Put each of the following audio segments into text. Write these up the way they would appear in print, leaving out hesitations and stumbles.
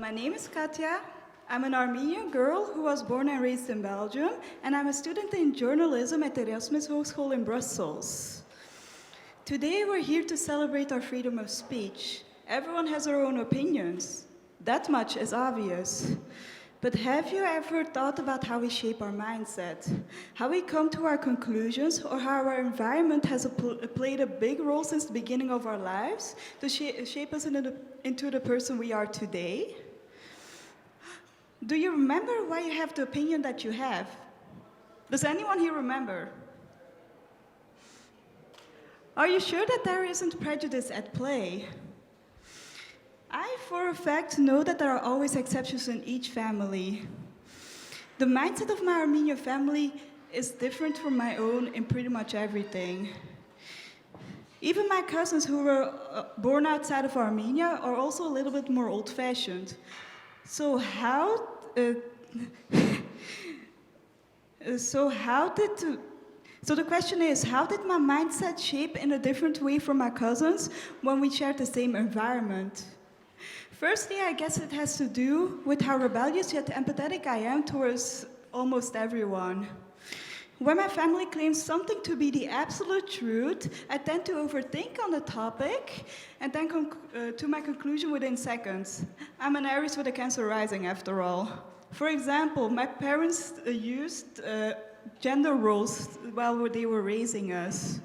My name is Katia. I'm an Armenian girl who was born and raised in Belgium, and I'm a student in journalism at the Erasmushogeschool in Brussels. Today we're here to celebrate our freedom of speech. Everyone has their own opinions. That much is obvious. But have you ever thought about how we shape our mindset? How we come to our conclusions, or how our environment has played a big role since the beginning of our lives to shape us into the person we are today? Do you remember why you have the opinion that you have? Does anyone here remember? Are you sure that there isn't prejudice at play? I, for a fact, know that there are always exceptions in each family. The mindset of my Armenian family is different from my own in pretty much everything. Even my cousins who were born outside of Armenia are also a little bit more old-fashioned. So the question is, how did my mindset shape in a different way from my cousins when we shared the same environment? Firstly, I guess it has to do with how rebellious yet empathetic I am towards almost everyone. When my family claims something to be the absolute truth, I tend to overthink on the topic and then come to my conclusion within seconds. I'm an Aries with a Cancer rising, after all. For example, my parents used gender roles while they were raising us.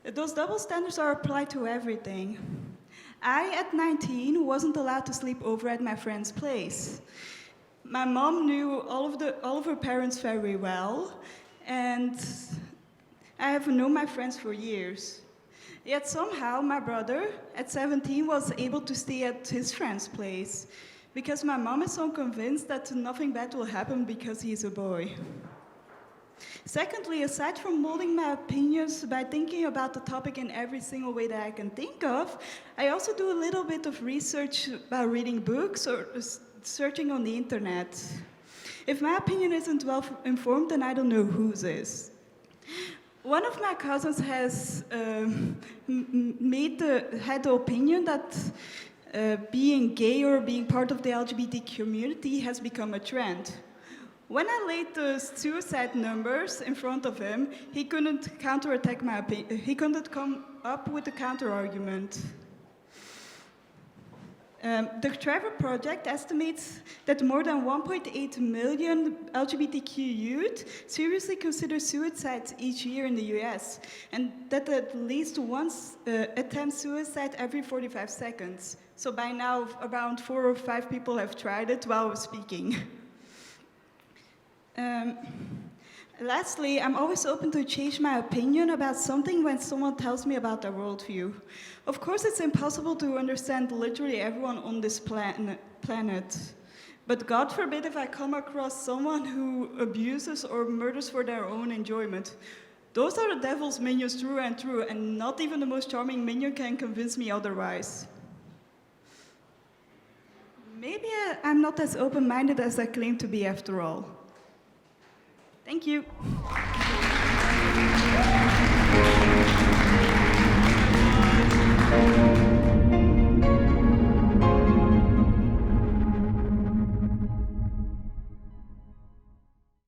Those double standards are applied to everything. I, at 19, wasn't allowed to sleep over at my friend's place. My mom knew all of her parents very well, and I have known my friends for years. Yet somehow my brother, at 17, was able to stay at his friend's place, because my mom is so convinced that nothing bad will happen because he's a boy. Secondly, aside from molding my opinions by thinking about the topic in every single way that I can think of, I also do a little bit of research by reading books or searching on the internet. If my opinion isn't well informed, then I don't know whose is. One of my cousins has had the opinion that being gay or being part of the LGBT community has become a trend. When I laid the suicide numbers in front of him, he couldn't counterattack my opinion. He couldn't come up with a counter-argument. The Trevor Project estimates that more than 1.8 million LGBTQ youth seriously consider suicide each year in the US, and that at least once attempts suicide every 45 seconds. So by now, around 4 or 5 people have tried it while I was speaking. Lastly, I'm always open to change my opinion about something when someone tells me about their worldview. Of course, it's impossible to understand literally everyone on this planet. But God forbid if I come across someone who abuses or murders for their own enjoyment. Those are the devil's minions through and through, and not even the most charming minion can convince me otherwise. Maybe I'm not as open-minded as I claim to be after all. Thank you.